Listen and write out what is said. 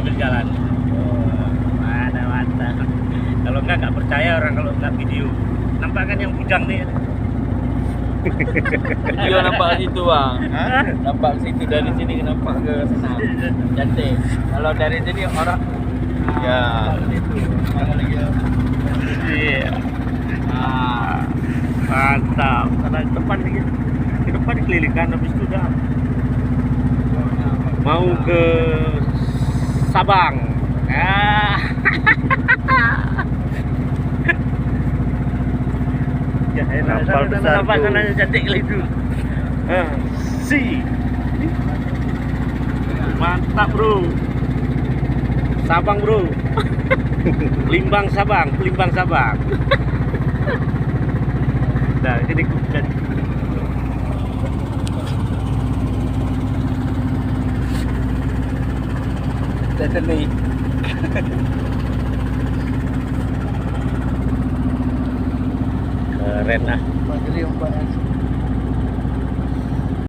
sambil jalan. Oh, mantap. Kalau nggak percaya orang kalau nggak video. Nampak kan yang bujang nih? Video nampak situ bang. Nampak situ dari sini nampak ke sana. Cantik. Kalau dari sini orang Ya. itu. Iya. Mantap. Karena ke depan kelilikan habis itu udah mau ke Sabang. Ya, Kapal besar nampak tuh. sananya cantik kali itu. Si. Mantap, Bro. Sabang, Bro. Limbang Sabang. Nah, ini kuda. Destiny. Keren ah. Jadi